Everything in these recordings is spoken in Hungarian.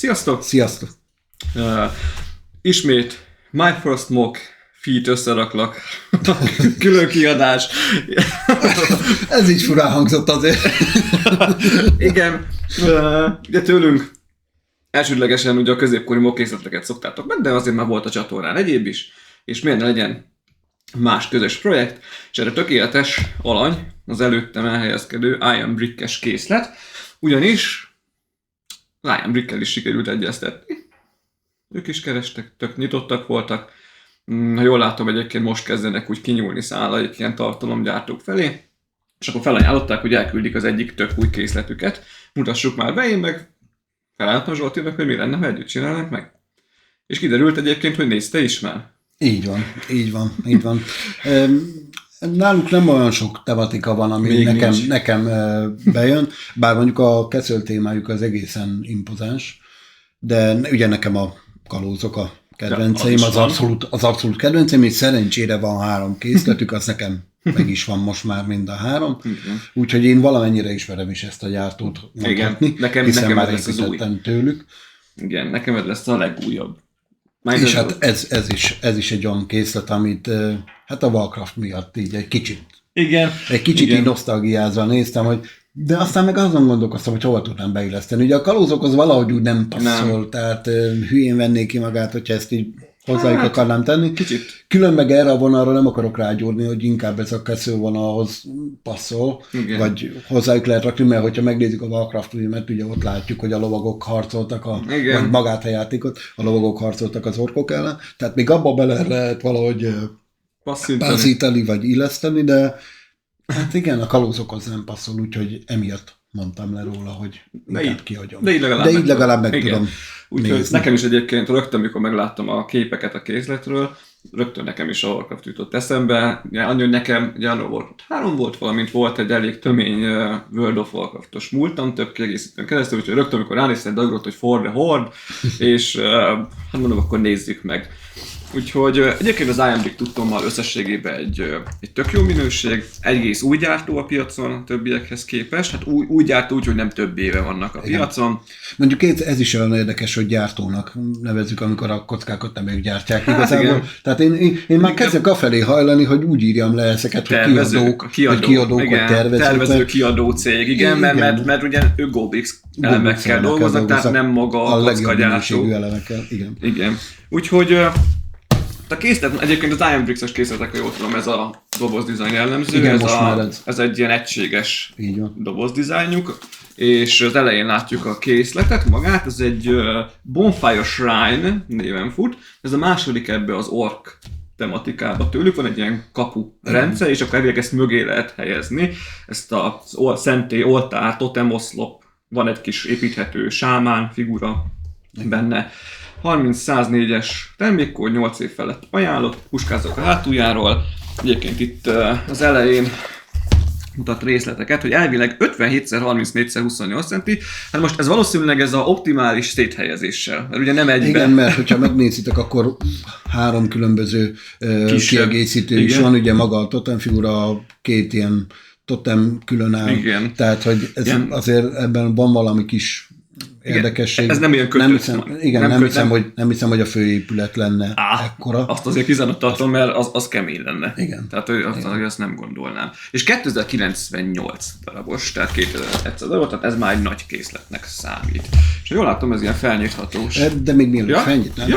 Sziasztok! Sziasztok! Ismét My First Mock feat összeraklak. Külön kiadás. Ez így furán hangzott azért. Igen. Ugye tőlünk elsődlegesen ugye a középkori mockkészleteket szoktátok meg, de azért már volt a csatornán egyéb is, és miért ne legyen más közös projekt, és erre tökéletes alany az előttem elhelyezkedő Iron Brick-es készlet, ugyanis Iron Brickkel is sikerült egyeztetni. Ők is kerestek, tök nyitottak voltak. Ha jól látom, egyébként most kezdenek úgy kinyúlni szállaik ilyen tartalomgyártók felé, és akkor felajánlották, hogy elküldik az egyik tök új készletüket. Mutassuk már be, én meg felálltam Zsoltinak, hogy mi lenne, ha együtt csinálnánk meg. És kiderült egyébként, hogy nézte is már. Így van. Náluk nem olyan sok tematika van, ami nekem bejön, bár mondjuk a Keszöl témájuk az egészen impozáns, de ugye nekem a kalózok a kedvenceim, az abszolút kedvenceim, és szerencsére van 3 készletük, az nekem meg is van most már mind a 3, úgyhogy én valamennyire ismerem is ezt a gyártót mondhatni, hiszen már építettem tőlük. Igen, nekem ez lesz a legújabb. És hát ez is egy olyan készlet, amit hát a Warcraft miatt így egy kicsit így nosztalgiázva néztem, hogy de aztán meg azon gondolkoztam, hogy hova tudnám beilleszteni. Ugye a kalózokhoz valahogy úgy nem passzol, tehát hülyén vennék ki magát, hogyha ezt így hozzájuk akarnám tenni. Kicsit. Külön meg erre a vonalra nem akarok rágyúrni, hogy inkább ez a Keszöl vonalhoz passzol, vagy hozzájuk lehet rakni, mert hogyha megnézzük a Warcraft filmet, ugye ott látjuk, hogy a lovagok harcoltak, vagy magát a játékot, a lovagok harcoltak az orkok ellen, tehát még abba bele lehet valahogy passzítani, vagy illeszteni, de hát igen, a kalózokhoz nem passzol, úgyhogy emiatt mondtam le róla, hogy inkább kihagyom. De így legalább meg tudom úgyhogy nekem is egyébként rögtön, mikor megláttam a képeket a készletről, rögtön nekem is a Warcraft jutott eszembe. Annyi, hogy nekem ugye Warcraft 3 volt, valamint volt egy elég tömény World of Warcraftos múltam, több kiegészítőn keresztül, úgyhogy rögtön, amikor ránéztem, dagrodott, hogy For the Horde, és hát mondom, akkor nézzük meg. Úgyhogy egyébként az Iron Brick tudtommal összességében egy tök jó minőség, egész új gyártó a piacon a többiekhez képest, hát új gyártó úgy, hogy nem több éve vannak a piacon. Mondjuk ez is olyan érdekes, hogy gyártónak nevezzük, amikor a kockákat nem ők gyártják igazából. Tehát én már kezdek afelé hajlani, hogy úgy írjam le ezeket, hogy kiadók, vagy tervezők. Tervező kiadó cég, igen. Mert ugye ők GoBricks elemekkel dolgoznak, tehát nem maga a kockagyártó. Igen. Úgyhogy a készlet, egyébként az Iron Bricks-es készletek, ha jól tudom, ez a dobozdizájn jellemző, igen, ez egy ilyen egységes dobozdizájnjuk, és az elején látjuk a készletet magát, ez egy Bonfire Shrine néven fut, ez a második ebbe az ork tematikába tőlük, van egy ilyen kapu rendszer, és akkor elvileg ezt mögé lehet helyezni, ezt a szentély, oltár, totemoszlop, van egy kis építhető sámán figura benne, 30-104-es termékkód, 8 év felett ajánlott, puskázok a hátuljáról. Egyébként itt az elején mutat részleteket, hogy elvileg 57x34x28 cm, hát most ez valószínűleg ez a optimális széthelyezéssel, mert ugye nem egyben. Igen, mert hogyha megnézitek, akkor 3 különböző kiegészítő is van, ugye maga a totem figura, 2 ilyen totem külön áll, tehát hogy ez azért ebben van valami kis érdekesség. Ez nem ilyen kötött. Nem hiszem, hogy a főépület lenne ekkora. Azt azért kizárólag tartom, mert az kemény lenne. Igen. Tehát azt nem gondolnám. És 2098 darabos, tehát 2100 darab, tehát ez már egy nagy készletnek számít. És jól látom, ez ilyen felnyithatós. De még mielőtt felnyitnám,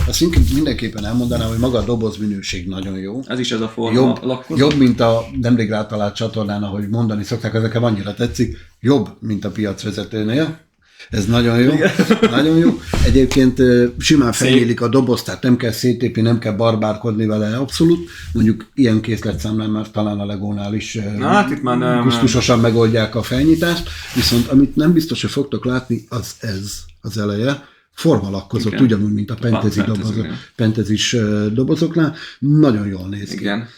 azt mindenképpen elmondanám, hogy maga a doboz minőség nagyon jó. Ez is ez a forma jobb, mint a nemrég rátalált csatornán, ahogy mondani szokták, ez nekem annyira tetszik, jobb, mint a piacvezetőnél. Ez nagyon jó. Nagyon jó. Egyébként simán felnyílik a doboz, tehát nem kell széttépni, nem kell barbárkodni vele, abszolút. Mondjuk ilyen készletszámlán már talán a Legónál is gusztusosan megoldják a felnyitást, viszont amit nem biztos, hogy fogtok látni, az ez az eleje. Formalakkozott, ugyanúgy, mint a pentezis dobozoknál. Nagyon jól néz ki. Igen.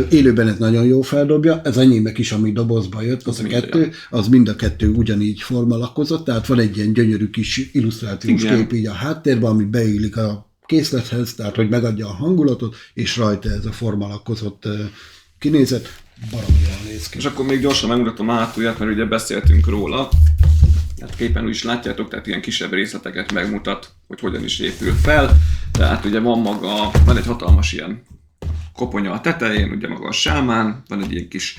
Élőben ez nagyon jó feldobja, ez enyémek is, ami dobozba jött, az mind a kettő ugyanígy formalakkozott, tehát van egy ilyen gyönyörű kis illusztrációs kép így a háttérben, ami beillik a készlethez, tehát hogy megadja a hangulatot, és rajta ez a formalakkozott kinézet, baromi jól néz ki. És akkor még gyorsan megmutatom hátulját, mert ugye beszéltünk róla. hát képen úgy is látjátok, tehát ilyen kisebb részleteket megmutat, hogy hogyan is épül fel. Tehát ugye van egy hatalmas ilyen koponya a tetején, ugye maga a sámán, van egy ilyen kis,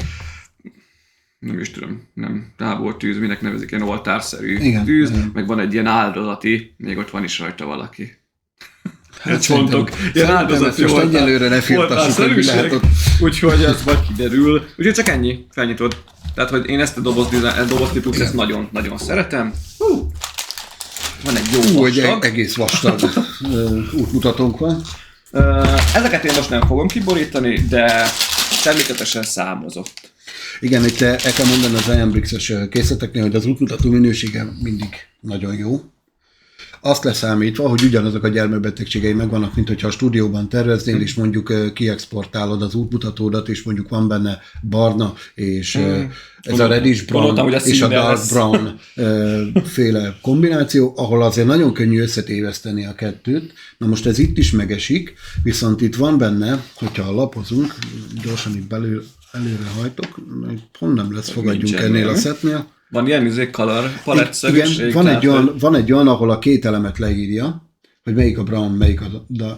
nem is tudom, nem tábortűz, minek nevezik, ilyen oltárszerű tűz, meg van egy ilyen áldozati, még ott van is rajta valaki. Hát csontok, ilyen áldozati most egyelőre ne firtassuk, hogy mi lehet ott. Úgyhogy ez majd kiderül. Úgyhogy csak ennyi, felnyitod. Tehát, hogy én ezt a doboztípust ezt nagyon-nagyon szeretem. Van egy jó vastag. Egy egész vastag útmutatónk van. Ezeket én most nem fogom kiborítani, de természetesen számozott. Igen, itt el kell mondani az Iambrix-es készleteknél, hogy az útmutató minősége mindig nagyon jó. Azt leszámítva, hogy ugyanazok a gyermekbetegségei megvannak, mint hogyha a stúdióban terveznél, és mondjuk kiexportálod az útmutatódat, és mondjuk van benne barna, és ez a reddish brown és a dark brown féle kombináció, ahol azért nagyon könnyű összetéveszteni a kettőt. Na most ez itt is megesik, viszont itt van benne, hogyha lapozunk, gyorsan itt előre hajtok, pont nem lesz fogadjunk ennél a szetnél. Van ilyen color palettszerűség? Igen, van egy olyan, ahol a két elemet leírja, hogy melyik a brown,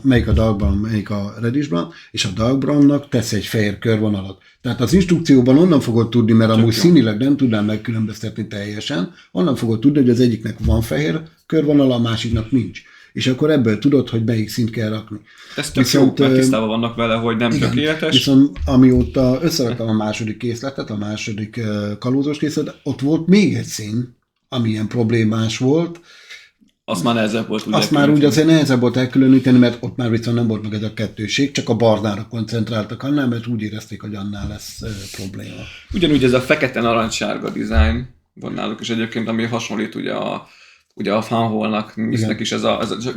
melyik a dark brown, melyik a reddish brown, és a dark brownnak tesz egy fehér körvonalat. Tehát az instrukcióban onnan fogod tudni, mert amúgy színileg nem tudnám megkülönböztetni teljesen, onnan fogod tudni, hogy az egyiknek van fehér körvonala, a másiknak nincs. És akkor ebből tudod, hogy melyik szint kell rakni. Ez tök jó, mert tisztában vannak vele, hogy nem tökéletes. Viszont amióta összeraktam a második készletet, a második kalózós készletet, ott volt még egy szín, ami ilyen problémás volt. Azt már nehezebb volt Azt már úgy azért nehezebb volt elkülöníteni, mert ott már viszont nem volt meg ez a kettőség, csak a barnára koncentráltak annál, mert úgy érezték, hogy annál lesz probléma. Ugyanúgy ez a fekete-narancssárga dizájn van náluk, és egyébként ami hasonlít ugye a fanholnak is ez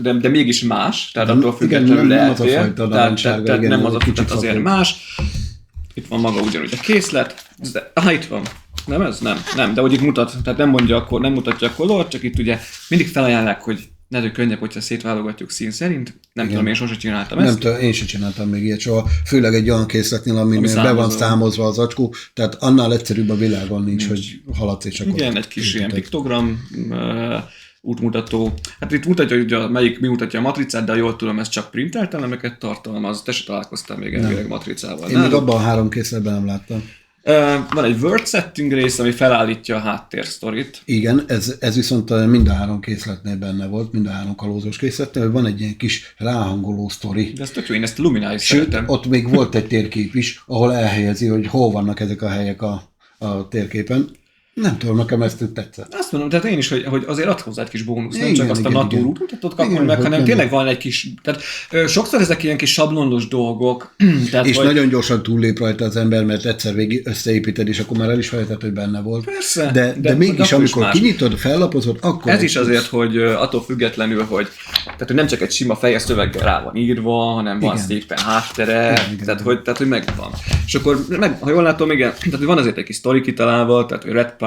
de mégis más, tehát attól függetlenül eltér, tehát nem az a kicsit azért más. Itt van maga ugyanúgy a készlet, itt van. Nem ez? Nem, de hogy itt mutat, tehát nem mutatja a kolort, csak itt ugye mindig felajánlják, hogy ne könnyebb, hogyha szétválogatjuk szín szerint. Nem tudom, én sosem csináltam ezt. Én sem csináltam még ilyet soha. Főleg egy olyan készletnél, aminél be van számozva az acskó, tehát annál egyszerűbb a világon nincs, hogy haladsz és akkor... Igen, egy kis ilyen piktogram, útmutató. Hát itt mutatja, hogy mi mutatja a matricát, de jól tudom, ez csak printelt elemeket tartalmaz. Te se találkoztál még elvileg matricával. Én még abban a 3 készletben nem láttam. Van egy word setting rész, ami felállítja a háttérsztorit. Igen, ez viszont mind a 3 készletnél benne volt, mind a 3 kalózós készletnél, hogy van egy ilyen kis ráhangoló sztori. De ez tök jó, én ezt a Luminális szeretem. Ott még volt egy térkép is, ahol elhelyezi, hogy hol vannak ezek a helyek a térképen. Nem tudom, nekem ezt tetszett. Azt mondom, tehát én is, hogy azért ad hozzá egy kis bónusz, nem csak azt a natúr útmutatót kapni meg, hanem tényleg van egy kis, tehát sokszor ezek ilyen kis sablonlos dolgok. Tehát, és nagyon gyorsan túllép rajta az ember, mert egyszer végig összeépíted, és akkor már el is felejtett, hogy benne volt. Persze. De mégis, amikor kinyitod, fellapozod, akkor... Ez is azért, hogy attól függetlenül, hogy nem csak egy sima fejes szöveggel rá van írva, hanem van szépen háttere, tehát hogy megvan. És akkor, ha jól látom, igen, tehát van azért egy kis sztori kitalálva, tehát hogy Red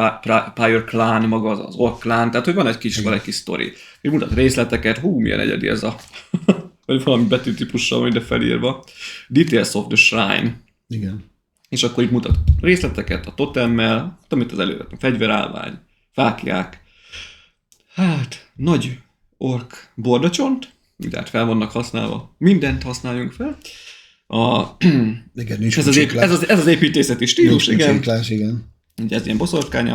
Pyre Clan, maga az Orc Clan, tehát hogy van egy kis sztori. Így mutat részleteket, milyen egyedi ez a vagy valami betűtípussal van ide felírva. Details of the Shrine. Igen. És akkor itt mutat részleteket a totemmel, amit az előre, fegyverállvány, fáklyák. Hát, nagy ork bordacsont, tehát fel vannak használva, mindent használjunk fel. Igen, nincs ez az építészeti stílus, igen. Ugye ez ilyen boszorkány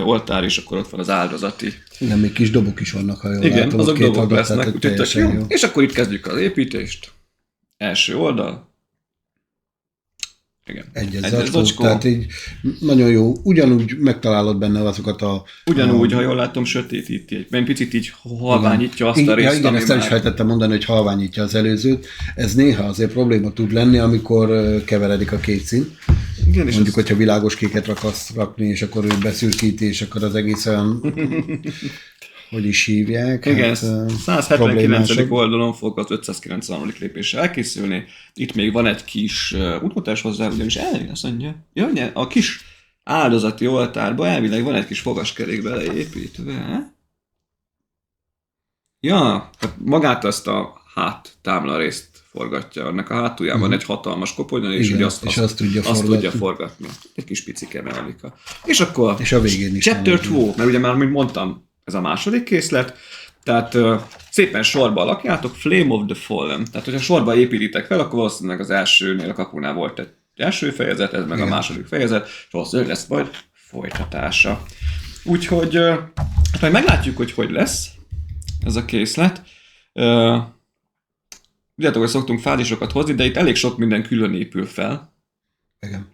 oltár, és akkor ott van az áldozati. Igen, még kis dobok is vannak, ha jól igen, látom. Azok dobok lesznek, úgyhogy jó. És akkor itt kezdjük az építést. Első oldal. Igen. Egy zacskó. Tehát így nagyon jó. Ugyanúgy megtalálod benne azokat a... Ugyanúgy, ha jól látom, sötétíti. Egy picit így halványítja azt a részt, igen, ezt el is feltettem mondani, hogy halványítja az előzőt. Ez néha azért probléma tud lenni, amikor keveredik a két szín. Igen, mondjuk, hogyha világos kéket akarsz rakni, és akkor ő beszürkíti, és akkor az egész olyan, hogy is hívják. Igen, 179. oldalon fog az 593. lépésre elkészülni. Itt még van egy kis útmutatás hozzá, ugyanis azt mondja, a kis áldozati oltárba elvileg van egy kis fogaskerék beleépítve. Ja, magát azt a háttámla részt forgatja. Ennek a hátuljában egy hatalmas koponya, és ugye azt tudja forgatni. Egy kis picike mechanika. És akkor és a végén is Chapter 2, mert ugye már, mint mondtam, ez a második készlet, tehát szépen sorba alakjátok, Flame of the Fallen. Tehát, hogyha sorba építitek fel, akkor valószínűleg az elsőnél a kapunál volt egy első fejezet, ez meg a második fejezet, és valószínűleg lesz majd folytatása. Úgyhogy hát majd meglátjuk, hogy lesz ez a készlet. Tudjátok, hogy szoktunk fázisokat hozni, de itt elég sok minden külön épül fel. Igen.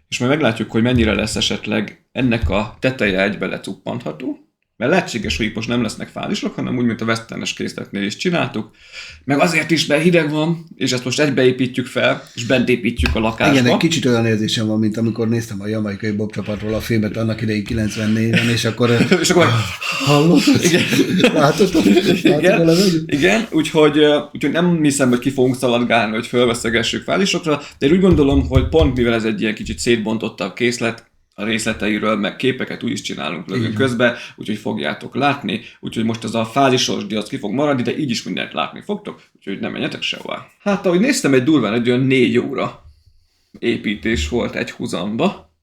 És majd meglátjuk, hogy mennyire lesz esetleg ennek a teteje egybe lecuppantható. Mert lehetséges, hogy itt most nem lesznek fázisok, hanem úgy, mint a westernes készletnél is csináltuk. Meg azért is, mert hideg van, és ezt most egybeépítjük fel, és bent építjük a lakásba. Igen, egy kicsit olyan érzésem van, mint amikor néztem a jamaikai bobcsapatról a filmet annak idején 94-ben, és akkor hallottad? Igen. Látod? Igen, úgyhogy nem hiszem, hogy ki fogunk szaladgálni, hogy fölveszegessük fázisokra, de én úgy gondolom, hogy pont mivel ez egy ilyen kicsit szétbontottabb készlet, a részleteiről, meg képeket úgy is csinálunk lövünk közben, úgyhogy fogjátok látni, úgyhogy most az a fázisos diac ki fog maradni, de így is mindent látni fogtok, úgyhogy nem menjetek sehová. Hát ahogy néztem, egy durván egy olyan 4 óra építés volt egy húzamba,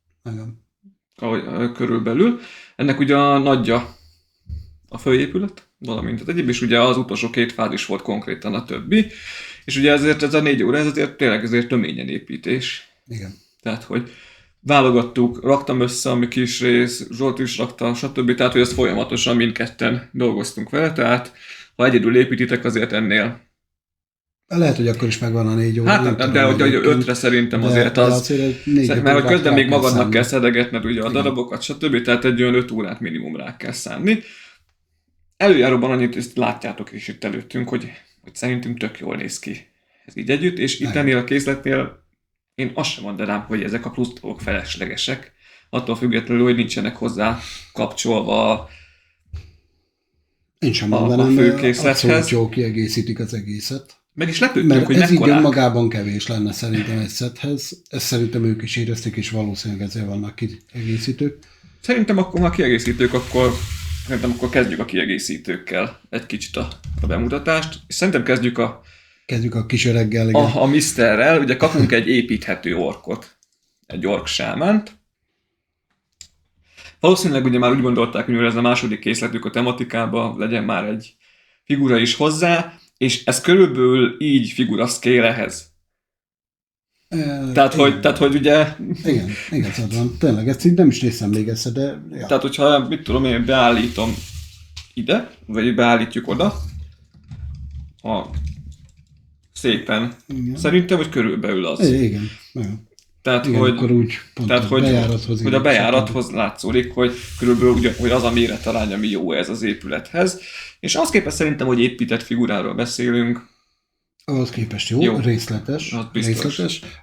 körülbelül. Ennek ugye a nagyja a főépület, valamint az egyéb, és ugye az utolsó 2 fázis volt konkrétan a többi, és ugye ezért ez a 4 óra, ez azért tényleg ezért töményen építés. Igen. Tehát, hogy válogattuk, raktam össze a mi kis rész, Zsolt is rakta, stb. Tehát, hogy ezt folyamatosan mindketten dolgoztunk vele, tehát ha egyedül építitek, azért ennél... Lehet, hogy akkor is megvan a 4 óra. Hát, de hogy 5-re szerintem azért az... Mert hogy közben még magadnak kell szedegetned ugye a darabokat, stb. Tehát egy olyan 5 órát minimum rá kell szánni. Előjáróban annyit ezt látjátok is itt előttünk, hogy szerintünk tök jól néz ki ez így együtt, és itt ennél a készletnél én azt sem mondanám, hogy ezek a plusz dolgok feleslegesek, attól függetlenül, hogy nincsenek hozzá kapcsolva én sem mondanám, a főkészlethez. Abszolút jól kiegészítik az egészet. Meg is lepődtünk, hogy ez így mekkorák. önmagában kevés lenne szerintem egy szethez. Ezt szerintem ők is érezték, és valószínűleg ezzel vannak kiegészítők. Szerintem akkor, ha kiegészítők, akkor kezdjük a kiegészítőkkel egy kicsit a bemutatást. És szerintem kezdjük a kis öreggel. A Misterrel, ugye kapunk egy építhető orkot, egy ork sámánt. Valószínűleg ugye már úgy gondolták, hogy ez a második készletük a tematikába, legyen már egy figura is hozzá, és ez körülbelül így figura scale ehhez. Tehát, hogy ugye... Igen, szóval tényleg, ezt így nem is néztem még össze, de... Ja. Tehát, hogyha, mit tudom én, beállítom ide, vagy beállítjuk oda, szépen. Igen. Szerintem, hogy körülbelül az. Igen. Tehát, igen, hogy, akkor úgy hogy a bejárathoz látszódik, hogy körülbelül ugye, hogy az a méretarány, ami jó ez az épülethez. És az képest szerintem, hogy épített figuráról beszélünk. Ahhoz képest jó. Részletes.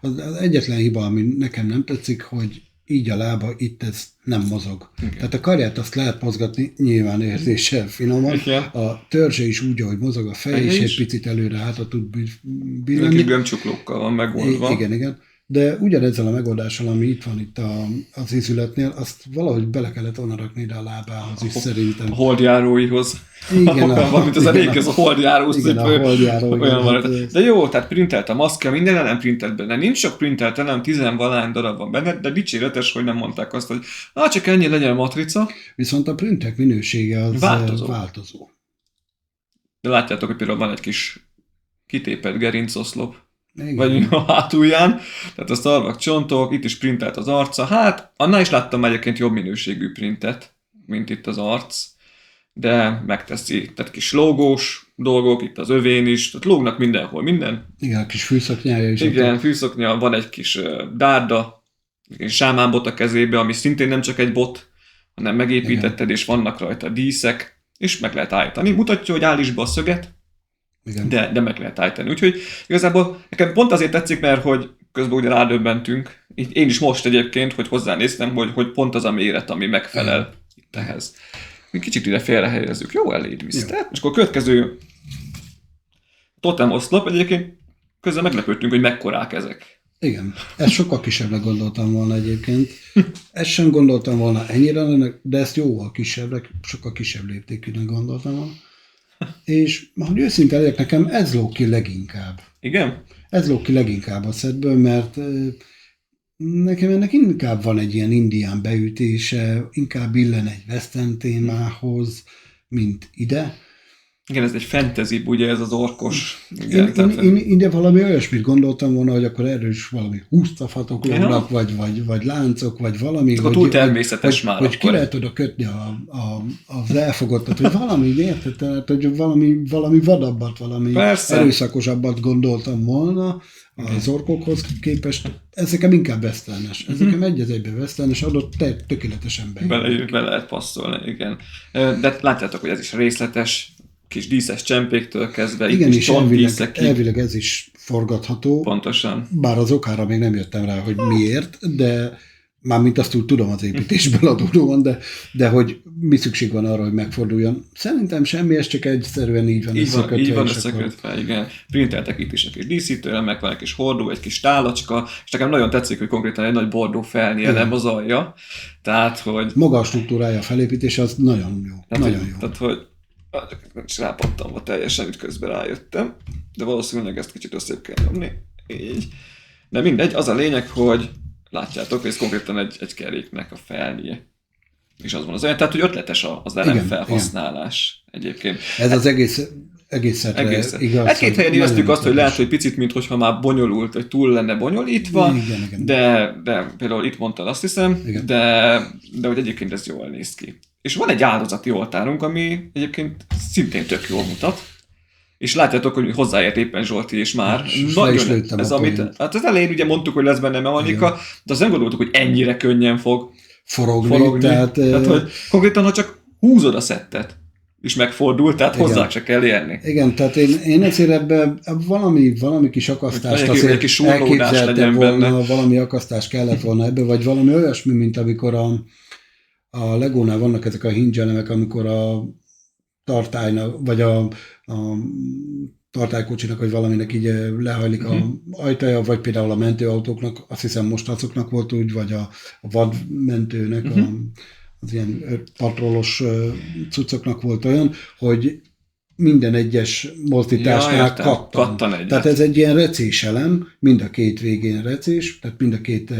Az egyetlen hiba, ami nekem nem tetszik, hogy így a lába, itt ez nem mozog. Igen. Tehát a karját azt lehet mozgatni, nyilván érzéssel finoman. Igen. A törzse is úgy, ahogy mozog a fej, és egy picit előre-hátra tud billenni. Neki gömbcsuklókkal van megoldva. Igen. De ugyanezzel a megoldással, ami itt van itt az ízületnél, azt valahogy bele kellett volna rakni ide a lábához is szerintem. A holdjáróihoz. Igen. Valamint az a régi, az a holdjáró szép. Igen, a holdjáró. Olyan van. De jó, tehát printelt a maszkja, minden nem printelt benne. Nincs sok printelt, nem 10-valány darab van benne, de dicséretes, hogy nem mondták azt, hogy csak ennyi legyen a matrica. Viszont a printek minősége az változó. De látjátok, hogy például van egy kis kitépett gerincoszlop. Vagy a hátulján, tehát a szarvak csontok, itt is printelt az arca, hát annál is láttam egyébként jobb minőségű printet, mint itt az arc, de megteszi, tehát kis logós dolgok, itt az övén is, tehát lógnak mindenhol, minden. Igen, a kis fűszoknyája is. Igen, fűszoknya, van egy kis dárda, egy sámánbot a kezébe, ami szintén nem csak egy bot, hanem megépítetted, és vannak rajta díszek, és meg lehet állítani. Mutatja, hogy állítsd be a szöget, de meg lehet állítani. Úgyhogy igazából nekem pont azért tetszik, mert hogy közben ugye rádöbbentünk. Én is most egyébként, hogy hozzánéztem, hogy pont az a méret, ami megfelel itt ehhez. Kicsit ide félrehelyezzük. Jó, eléd Mister. És akkor a következő totem oszlop, egyébként közben meglepődtünk, hogy mekkorák ezek. Igen. Ezt sokkal kisebbre gondoltam volna egyébként. Ezt sem gondoltam volna ennyire, de ezt jóval kisebbek, sokkal kisebb léptékűnek gondoltam volna. És hogy őszinte legyek, nekem ez lóg ki leginkább. Igen? Ez lóg ki leginkább a szetből, mert nekem ennek inkább van egy ilyen indián beütése, inkább illen egy western témához, mint ide. Igen, ez egy fantasy, ugye ez az orkos. Igen, én ide valami olyasmit gondoltam volna, hogy akkor erről is valami húsztafatok lógnak, vagy láncok, vagy valami. Akkor túl természetes már. Hogy ki lehet oda kötni az elfogottat, hogy valami, érted? Tehát, hogy valami vadabbat, valami erőszakosabbat gondoltam volna az orkokhoz képest. Ez nekem inkább westernes. Ez nekem egy az egyben westernes, adott tökéletesen be lehet passzolni, igen. De látjátok, hogy ez is részletes, kis díszes csempéktől kezdve, igen, és elvileg ez is forgatható. Pontosan. Bár az okára még nem jöttem rá, hogy miért, de mármint azt úgy tudom az építésből adódóan, de hogy mi szükség van arra, hogy megforduljon. Szerintem semmi, ez csak egyszerűen így van összekötve. Így van összekötve, igen. Printeltek itt is egy kis díszítőelemek, van egy kis hordó, egy kis tálacska, és nekem nagyon tetszik, hogy konkrétan egy nagy bordó felnyelem az alja. Tehát, hogy... Maga a struktúrája, a felépítése az nagyon jó. Nagyon jó. Tehát, hogy és rápattamva teljesen, itt közben rájöttem, de valószínűleg ezt kicsit összébb kell nyomni. Így. De mindegy, az a lényeg, hogy látjátok, hogy ez konkrétan egy keréknek a felnie. És az van az olyan, tehát hogy ötletes az elemfelhasználás egyébként. Ez az egészet igaz. Egy-két helyen éreztük azt, hogy lehet, hogy picit, mintha már bonyolult, vagy túl lenne bonyolítva, igen. De például itt mondtad azt hiszem, de hogy egyébként ez jól néz ki. És van egy áldozati oltárunk, ami egyébként szintén tök jól mutat. És látjátok, hogy hozzáért éppen Zsolti, és már nagyon ez, amit, hát az elején ugye mondtuk, hogy lesz benne mechanika, de azt nem gondoltuk, hogy ennyire könnyen fog forogni. Tehát hogy konkrétan, ha csak húzod a szettet, és megfordul, tehát hozzá se kell érni. Igen, tehát én ezért ebben valami kis akasztást azért elképzeltem volna, valami akasztás kellett volna ebbe, vagy valami olyasmi, mint amikor a Legónál vannak ezek a hinge elemek, amikor a tartálynak, vagy a tartálykocsinak, vagy valaminek így lehajlik a ajtaja, vagy például a mentőautóknak, azt hiszem most azoknak volt úgy, vagy a vadmentőnek, az ilyen patrolos cuccoknak volt olyan, hogy minden egyes mozdításnál kattan egyet. Tehát ez egy ilyen recés elem, mind a két végén recés, tehát mind a két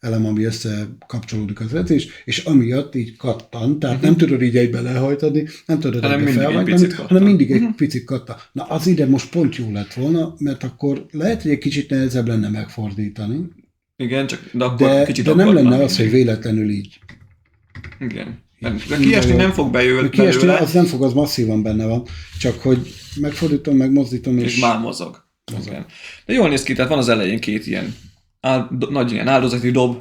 elem, ami összekapcsolódik az recés, és amiatt így kattan, tehát nem tudod így egybe lehajtani, nem tudod egybe felhajtani, hanem mindig egy picit kattan. Na az ide most pont jó lett volna, mert akkor lehet, hogy egy kicsit nehezebb lenne megfordítani. Igen, csak de akkor kicsit de nem lenne az, hogy véletlenül így. Igen. De kiesni nem fog belőle. Kiesni az nem fog, az masszívan benne van. Csak hogy megfordítom, megmozdítom, és már mozog. De jól néz ki, tehát van az elején két ilyen nagy ilyen áldozati dob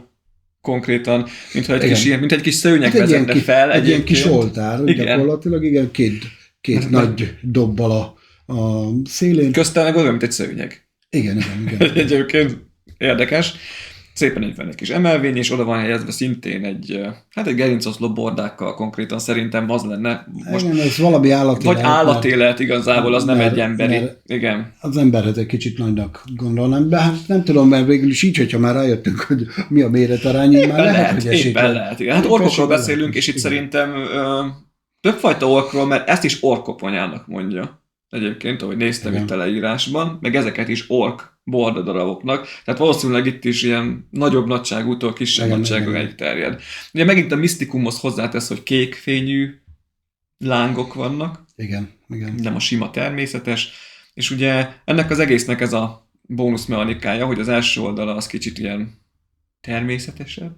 konkrétan, mintha egy kis szőnyeg vezetne fel. Egy ilyen kis oltár, gyakorlatilag, igen, két nagy dobbal a szélén. Köztem meg olyan, mint egy szőnyeg. Igen. Egyébként érdekes. Szépen van egy kis emelvény, és oda van helyezve szintén egy gerincoszlop bordákkal konkrétan szerintem az lenne. Most, igen, ez valami állatélet. Vagy állatélet igazából, az nem egy emberi. Igen. Az emberhez egy kicsit nagynak gondolnám, de hát nem tudom, mert végül is így, hogyha már rájöttünk, hogy mi a méretarány, már lehet, hogy esélytelen. Lehet, igen. Hát orkokról beszélünk, és itt szerintem többfajta orkról, mert ezt is orkoponyának mondja. Egyébként, ahogy néztem itt a leírásban, meg ezeket is ork bordadaraboknak, tehát valószínűleg itt is ilyen nagyobb nagyságútól kisebb nagyságoráig terjed. Ugye megint a misztikumhoz hozzátesz, hogy kék fényű lángok vannak, igen. Nem a sima természetes, és ugye ennek az egésznek ez a bónuszmechanikája, hogy az első oldala az kicsit ilyen természetesebb,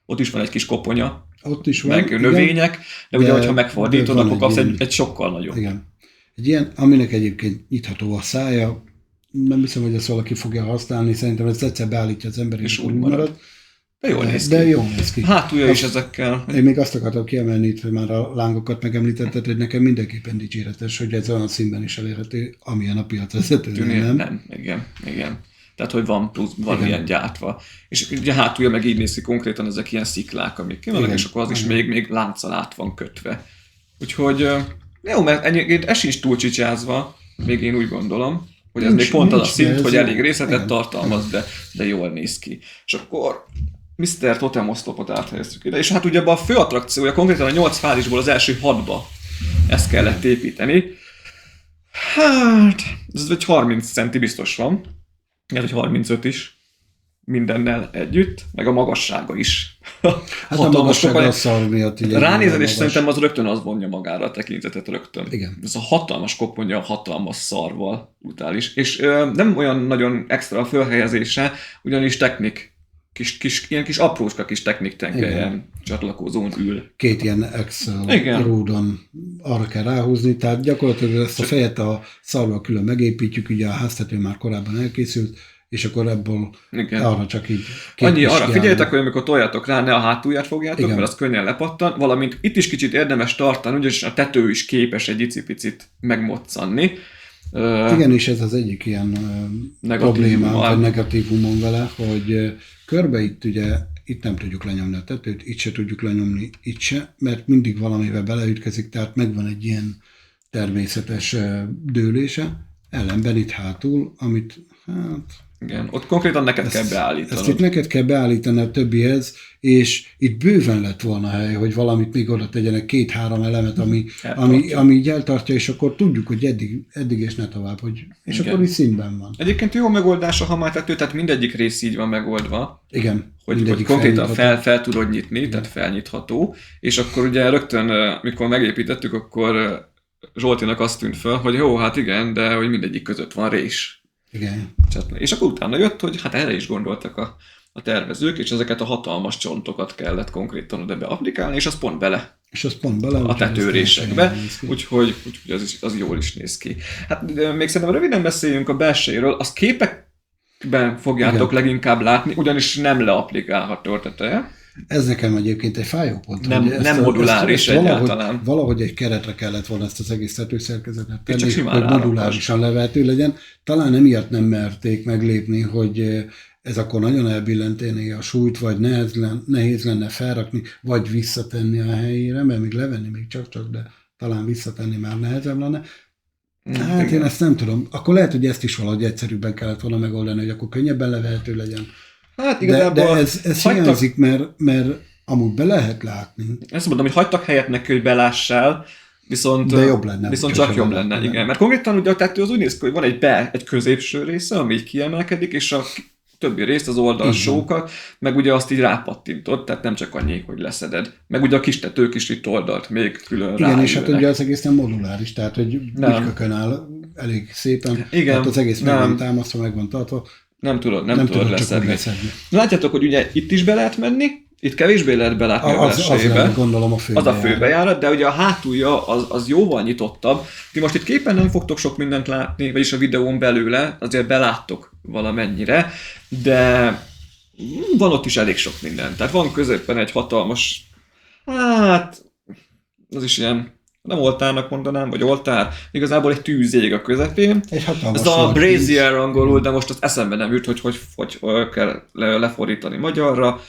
ott is van egy kis koponya, ott is van, meg növények, de ugye, hogyha megfordítod, akkor kapsz egy sokkal nagyobb. Igen. Egy ilyen, aminek egyébként nyitható a szája, nem hiszem, hogy ezt valaki fogja használni, szerintem ez egyszer beállítja az ember, és úgy marad. De jól néz ki. Hátulja is ezekkel. Én még azt akartam kiemelni itt, hogy már a lángokat megemlítetted, hogy nekem mindenképpen dicséretes, hogy ez olyan színben is elérhető, amilyen a piacvezetőnél, nem? Igen. Tehát, hogy van ilyen gyártva. És ugye hátulja meg így néz ki konkrétan ezek ilyen sziklák, amik kivannak, és akkor az is még lánccal át van kötve. Úgyhogy jó, mert egyébként ez sincs túl csicsázva, még én úgy gondolom, hogy ez még pont az a szint, hogy elég részletet tartalmaz, de jól néz ki. És akkor Mr. Totem oszlopot áthelyeztük ide, és hát ugye a fő attrakciója konkrétan a 8 fázisból az első 6-ba ezt kellett építeni. Hát, ez egy 30 centi biztos van. Ez egy 35 is. Mindennel együtt, meg a magassága is. Hát a magassága a szar miatt. Ránézel, és szerintem az rögtön az vonja magára a tekintetet rögtön. Igen. Ez a hatalmas koponya, hatalmas szarval brutális. És nem olyan nagyon extra a fölhelyezése, ugyanis ilyen kis aprócska kis techniktengelyen csatlakozón ül. 2 ilyen Excel ródon arra kell ráhúzni, tehát gyakorlatilag ezt a fejet a szarval külön megépítjük, ugye a háztető már korábban elkészült, és akkor ebből arra csak így... Arra figyeljetek, hogy amikor toljátok rá, ne a hátulját fogjátok, mert az könnyen lepattan, valamint itt is kicsit érdemes tartani, ugyanis a tető is képes egy icipicit megmoccanni. Igen, és ez az egyik ilyen problémám, vagy negatívumon vele, hogy körbe itt nem tudjuk lenyomni a tetőt, itt se tudjuk lenyomni, itt se, mert mindig valamivel beleütkezik, tehát megvan egy ilyen természetes dőlése, ellenben itt hátul, amit igen, ott konkrétan neked kell beállítanod. Ezt itt neked kell beállítani a többihez, és itt bőven lett volna hely, hogy valamit még oda tegyenek 2-3 elemet, ami így eltartja, és akkor tudjuk, hogy eddig és ne tovább, és akkor így színben van. Egyébként jó megoldás a hamátető, tehát mindegyik rész így van megoldva. Igen. Hogy konkrétan fel tudod nyitni, igen. Tehát felnyitható, és akkor ugye rögtön, mikor megépítettük, akkor Zsoltinak azt tűnt fel, hogy jó, hát igen, de hogy mindegyik között van rés. Igen. És akkor utána jött, hogy hát erre is gondoltak a tervezők, és ezeket a hatalmas csontokat kellett konkrétan oda beapplikálni, és az pont bele. És az pont bele a tetőrésekbe, úgyhogy az jól is néz ki. Hát még szerintem röviden beszéljünk a belsejéről, azt képekben fogjátok leginkább látni, ugyanis nem leapplikálható a teteje. Ez nekem egyébként egy fájó pont. Nem moduláris egyáltalán. Valahogy egy keretre kellett volna ezt az egész tetőszerkezetet tenni, hogy modulárisan levehető legyen. Talán emiatt nem merték meglépni, hogy ez akkor nagyon elbillentené a súlyt, vagy nehéz lenne felrakni, vagy visszatenni a helyére, mert még levenni még csak, de talán visszatenni már nehezebb lenne. Hát igen. Én ezt nem tudom. Akkor lehet, hogy ezt is valahogy egyszerűbben kellett volna megoldani, hogy akkor könnyebben levehető legyen. Hát igazából de ez hiányzik, mert amúgy be lehet látni. Ezt mondom, hogy hagytak helyet neki, hogy belássál, viszont jobb lenne. Viszont csak jobb lenne, igen. Mert konkrétan ugye a tető az úgy néz ki, hogy van egy középső része, ami így kiemelkedik, és a többi részt, az oldalsókat, meg ugye azt így rápattintod, tehát nem csak annyi, hogy leszeded. Meg ugye a kis tetők is itt oldalt még külön rájönnek. Igen, és hát ugye az egész nem moduláris, tehát hogy ügykökön áll elég szépen, igen, hát az egész meg van támasztva, meg van tartva. Nem tudod leszedni. Látjátok, hogy ugye itt is be lehet menni, itt kevésbé lehet belátni a belsejébe. Az gondolom az a főbejárat, de ugye a hátulja az jóval nyitottabb. Ti most itt képen nem fogtok sok mindent látni, vagyis a videón belőle, azért beláttok valamennyire, de van ott is elég sok minden. Tehát van középen egy hatalmas, hát az is ilyen, nem oltárnak mondanám, vagy oltár, igazából egy tűz ég a közepén. Ez a brazier angolul, de most az eszembe nem jut, hogy kell lefordítani magyarra.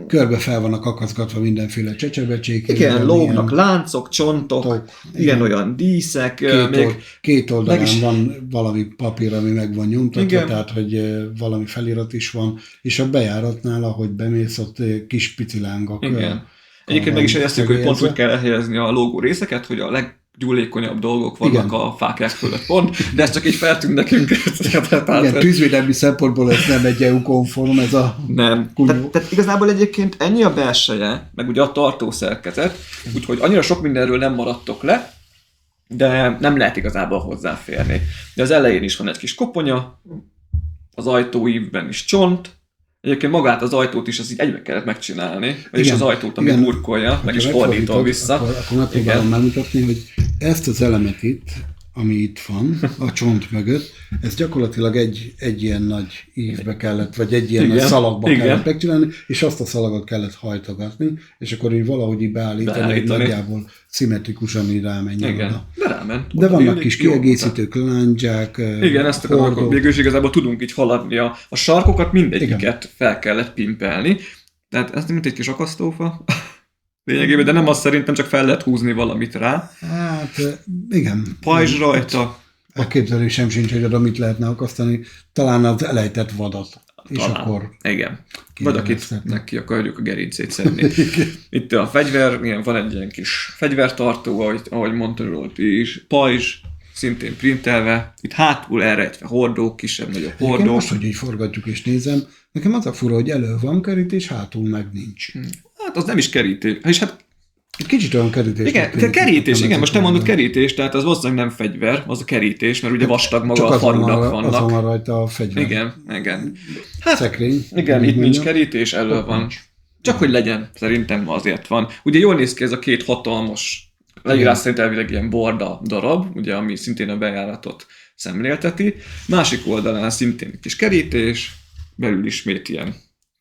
Körbe fel vannak akaszgatva mindenféle csecsebecsék. Igen, lógnak láncok, csontok, olyan díszek. Két oldalán van valami papír, ami meg van nyomtatva, tehát hogy valami felirat is van, és a bejáratnál, ahogy bemész, ott kis pici lángok. Igen. Egyébként meg is jegyeztük, hogy pont úgy kell elhelyezni a lógó részeket, hogy a leggyúlékonyabb dolgok vannak a fákják fölött pont, de ez csak így feltűnt nekünk. Igen, tűzvédelmi szempontból ez nem egy EU-konform, ez a... Nem. Tehát igazából egyébként ennyi a belseje, meg ugye a tartószerkezet, úgyhogy annyira sok mindenről nem maradtok le, de nem lehet igazából hozzáférni. De az elején is van egy kis koponya, az ajtóívben is csont, egyébként magát az ajtót is az így egybe kellett megcsinálni, vagyis az ajtót, ami burkolja, meg is fordítom vissza. Akkor megpróbálom megmutatni, hogy ezt az elemet itt, ami itt van, a csont mögött, ez gyakorlatilag egy ilyen nagy ívbe kellett, vagy egy ilyen nagy szalagba kellett megcsinálni, és azt a szalagot kellett hajtogatni, és akkor így valahogy így beállítani, hogy nagyjából szimmetrikusan így rámenjen oda. De ráment. De vannak kis kiegészítők, lándzsák, igen, ezt akarom, végül igazából tudunk így haladni. A sarkokat mindegyiket fel kellett pimpelni, tehát ez mint egy kis akasztófa. Lényegében, de nem azt szerintem, csak fel lehet húzni valamit rá. Hát, igen. Pajzs rajta. Elképzelésem sincs, hogy oda mit lehetne akasztani. Talán az elejtett vadat. És akkor... Igen. Vagy akit ki akarjuk a gerincét szedni. Itt a fegyver, van egy ilyen kis fegyvertartó, ahogy mondta Zsolti is. Pajzs. szintén printelve, itt hátul elrejtve hordók, kisebb-nagyobb hordók. Egyébként most, hogy így forgatjuk és nézem, nekem az a fura, hogy elő van kerítés, hátul meg nincs. Hát az nem is kerítés. És hát egy kicsit olyan kerítés. Igen, kerítés, igen, most te mondod kerítés, tehát az valószínűleg nem fegyver, az a kerítés, mert ugye vastag maga a faludak vannak. Azon van rajta a fegyver. Igen. Hát, szekrény. Igen, itt nincs kerítés, elő van. Csak hogy legyen, szerintem azért van. Ugye jól néz ki ez a két hatalmas, leírás szerint elvileg ilyen borda darab, ugye, ami szintén a bejáratot szemlélteti. Másik oldalán szintén egy kis kerítés, belül ismét ilyen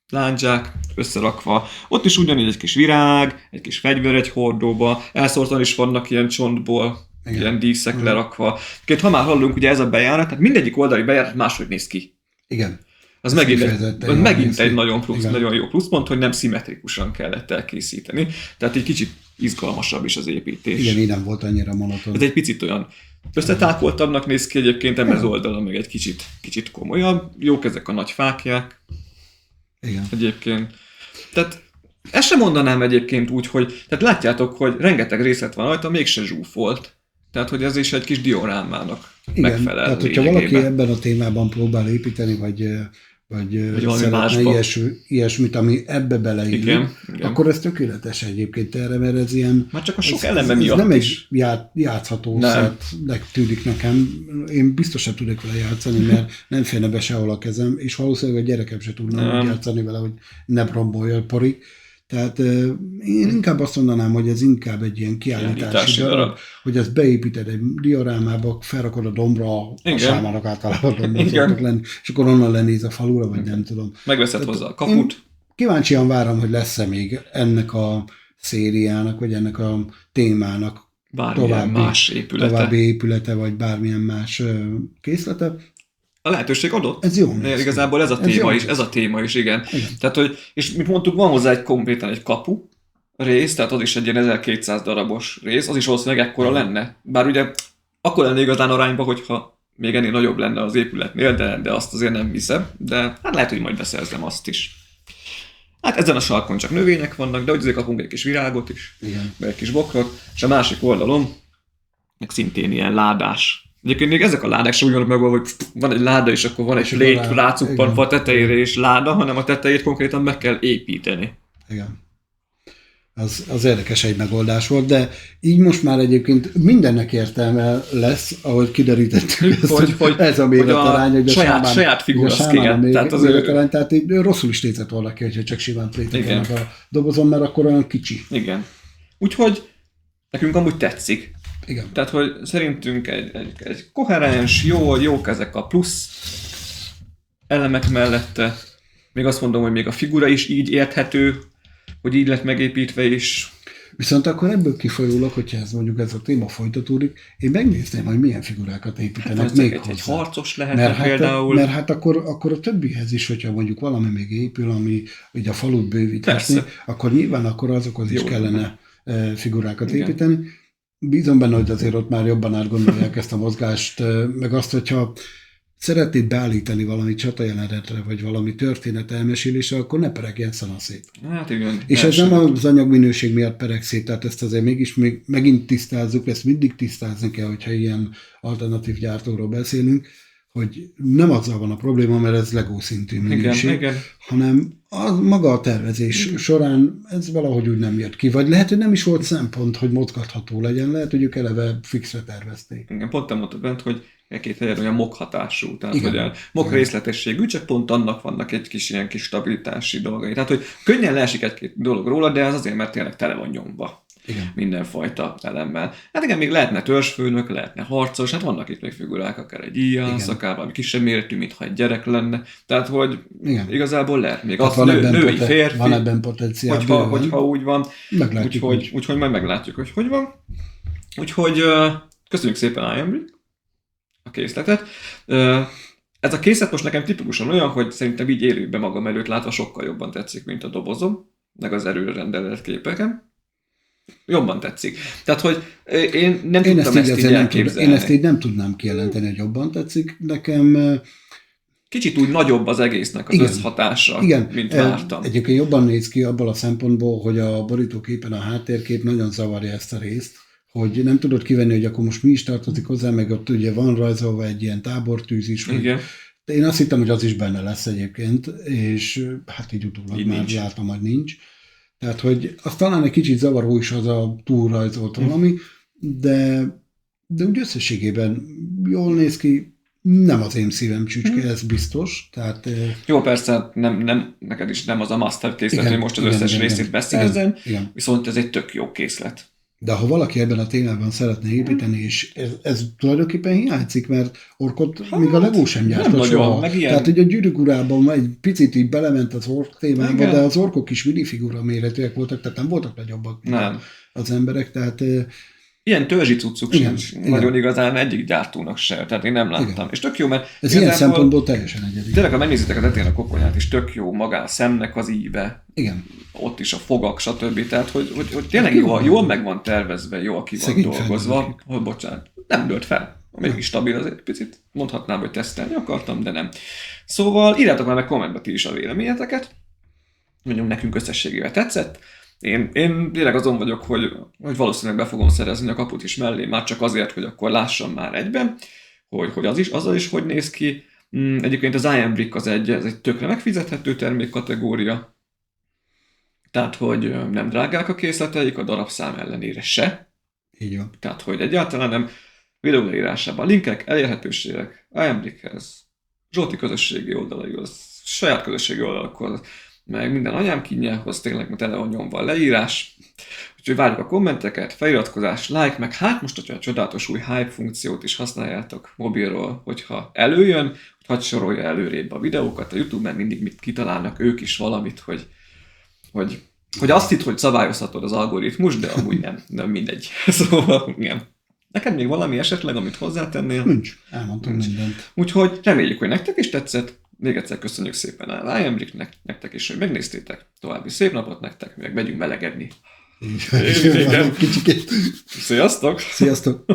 lándzsák összerakva. Ott is ugyanígy egy kis virág, egy kis fegyver egy hordóba, elszórtan is vannak ilyen csontból, ilyen díszek lerakva. Két, ha már hallunk, ugye ez a bejárat, tehát mindegyik oldali bejárat máshogy néz ki. Igen. Az megint egy nagyon jó pluszpont, hogy nem szimmetrikusan kellett elkészíteni. Tehát egy kicsit izgalmasabb is az építés. Igen, így nem volt annyira monoton. Ez egy picit olyan összetákoltabbnak néz ki egyébként, ez oldala meg egy kicsit komolyabb. Jók ezek a nagy fákják. Igen. Egyébként. Tehát ezt sem mondanám egyébként úgy, hogy tehát látjátok, hogy rengeteg részlet van rajta, mégse zsúfolt. Tehát, hogy ez is egy kis diorámának megfelel. Tehát, hogyha valaki ebben a témában próbál építeni, vagy szeretne ilyesmit, ami ebbe beleillik, akkor ez tökéletes egyébként erre, mert ez ilyen... Már csak a sok eleme miatt nem egy játszható szetnek tűnik nekem. Én biztosan tudok vele játszani, mert nem félne be sehol a kezem, és valószínűleg a gyerekem se tudna úgy játszani vele, hogy ne rombolja a pori. Tehát én inkább azt mondanám, hogy ez inkább egy ilyen kiállítási darab, hogy ezt beépíted egy diorámába, felrakod a dombra, a sámának általában a dombra szoktak lenni, és akkor onnan lenéz a falura, vagy nem tudom. Megveszed hozzá a kaput. Kíváncsian várom, hogy lesz-e még ennek a szériának, vagy ennek a témának további épülete, vagy bármilyen más készlete. A lehetőség adott. Ez jó. Igazából ez a téma is, igen. Tehát, hogy, és mint mondtuk, van hozzá konkrétan egy kapu rész, tehát az is egy ilyen 1200 darabos rész, az is valószínűleg ekkora lenne. Bár ugye akkor lenne igazán arányba, hogyha még ennél nagyobb lenne az épületnél, de azt azért nem hiszem, de hát lehet, hogy majd beszerzem azt is. Hát ezen a sarkon csak növények vannak, de hogy azért kapunk egy kis virágot is, meg egy kis bokrot, és a másik oldalon meg szintén ilyen ládás. Egyébként még ezek a ládák sem úgy vannak meg, hogy van egy láda, és akkor van egy plét rácuppantva a tetejére és láda, hanem a tetejét konkrétan meg kell építeni. Igen. Az érdekes egy megoldás volt, de így most már egyébként mindennek értelme lesz, ahogy kiderítettük ezt, hogy ez a méretarány, hogy a saját figuraszkél. Tehát így rosszul is nézett volna ki, hogyha csak simán plétek vannak a dobozon, mert akkor olyan kicsi. Igen. Úgyhogy nekünk amúgy tetszik. Igen. Tehát, hogy szerintünk egy koherens, jók ezek a plusz elemek mellette. Még azt mondom, hogy még a figura is így érthető, hogy így lett megépítve is. Viszont akkor ebből kifolyólag, hogyha ez a téma folytatódik, én megnézném, hogy milyen figurákat építenek hát még egy harcos lehet például. Mert hát akkor a többihez is, hogyha mondjuk valami még épül, ami ugye a falut bővíthetni, akkor nyilván akkor azokhoz is kellene figurákat építeni. Bízom benne, hogy azért ott már jobban átgondolják ezt a mozgást, meg azt, hogyha szeretnéd beállítani valami csatajelenetre, vagy valami történet elmesélésre, akkor ne peregjen szanaszét. Hát igen. És ez nem az anyagminőség miatt pereg szét, tehát ezt azért mégis megint tisztázzuk, ezt mindig tisztázni kell, hogyha ilyen alternatív gyártóról beszélünk, hogy nem azzal van a probléma, mert ez Lego szintű minőség, hanem maga a tervezés során ez valahogy úgy nem jött ki. Vagy lehet, hogy nem is volt szempont, hogy mozgatható legyen, lehet, hogy ők eleve fixre tervezték. Igen, pont te mondtad bent, hogy egy-két helyen olyan mokhatású, tehát hogy a mok részletességű, csak pont annak vannak egy kis ilyen kis stabilitási dolgai. Tehát, hogy könnyen leesik egy-két dolog róla, de ez azért, mert tényleg tele van nyomva. Igen. Mindenfajta elemmel. Hát igen, még lehetne törzsfőnök, lehetne harcos, hát vannak itt még figurák, akár egy íjász, akár valami kisebb méretű, mintha egy gyerek lenne. Tehát, hogy igazából lehet még hát az női férfi. Van ebben potenciál. Hogyha úgy van. Meglátjuk. Úgyhogy majd meglátjuk, hogy van. Úgyhogy köszönjük szépen Ironbrick a készletet. Ez a készlet most nekem tipikusan olyan, hogy szerintem így élőben magam előtt látva sokkal jobban tetszik, mint a dobozom, meg az előre rendelt képeken. Jobban tetszik. Tehát, hogy én nem tudtam ezt így elképzelni. Én ezt így nem tudnám kijelenteni, hogy jobban tetszik. Nekem... Kicsit úgy nagyobb az egésznek az összhatása, mint vártam. Egyébként jobban néz ki abból a szempontból, hogy a borítóképen a háttérkép nagyon zavarja ezt a részt, hogy nem tudod kivenni, hogy akkor most mi is tartozik hozzá, meg ott ugye van rajzolva egy ilyen tábortűz is. Igen. De én azt hittem, hogy az is benne lesz egyébként, és hát így utólag így már nincs. Láttam, hogy nincs. Tehát, hogy az talán egy kicsit zavaró is az a túlrajzolt valami, de úgy összességében jól néz ki, nem az én szívem csücske, ez biztos. Tehát, jó, persze, nem, neked is nem az a master készlet, hogy most az összes részét beszélzen, viszont ez egy tök jó készlet. De ha valaki ebben a témában szeretne építeni, és ez tulajdonképpen hiányzik, mert orkot még a Lego sem gyártott soha. Tehát, hogy a Gyűrűk Urában egy picit így belement az ork témába, de az orkok is minifigura méretűek voltak, tehát nem voltak nagyobbak az emberek, tehát... Ilyen törzsi cuccuk sincs. Nagyon igazán egyik gyártónak se. Tehát én nem láttam. Igen. És tök jó, mert... Ez ilyen szempontból teljesen egyedi. Tényleg, ha megnézitek a tetén a koponyát is, tök jó magán a szemnek az íve. Igen. Ott is a fogak, stb. Tehát, hogy tényleg jól meg van tervezve, jól ki van dolgozva. Bocsánat, nem dőlt fel. Mégis stabil, azért picit mondhatnám, hogy tesztelni akartam, de nem. Szóval írjátok már meg kommentbe ti is a véleményeteket. Mondjuk nekünk összességével tetszett. Én tényleg azon vagyok, hogy valószínűleg be fogom szerezni a kaput is mellé, már csak azért, hogy akkor lássam már egyben, hogy azzal is hogy néz ki. Egyébként az Iron Brick az egy tökre megfizethető termékkategória, tehát hogy nem drágák a készleteik, a darabszám ellenére se. Így van. Tehát hogy egyáltalán nem. Videó leírásában linkek, elérhetőségek, Iron Brickhez, Zsolti közösségi oldalaihoz, saját közösségi oldalakhoz, meg minden anyám kínjához, tényleg tele van nyomva a leírás. Úgyhogy várjuk a kommenteket, feliratkozás, like, meg hát most, hogyha a csodálatos új hype funkciót is használjátok mobilról, hogyha előjön, hogy hadd sorolja előrébb a videókat, a YouTube-ben mindig mit kitalálnak ők is valamit, hogy azt hitt, hogy szabályozhatod az algoritmus, de amúgy nem mindegy. Szóval igen. Neked még valami esetleg, amit hozzátennél? Nincs. Elmondtam mindent. Úgyhogy reméljük, hogy nektek is tetszett. Még egyszer köszönjük szépen a Iron Bricknek, nektek is, hogy megnéztétek. További szép napot nektek, meg megyünk melegedni. Kicsikét. Sziasztok! Sziasztok!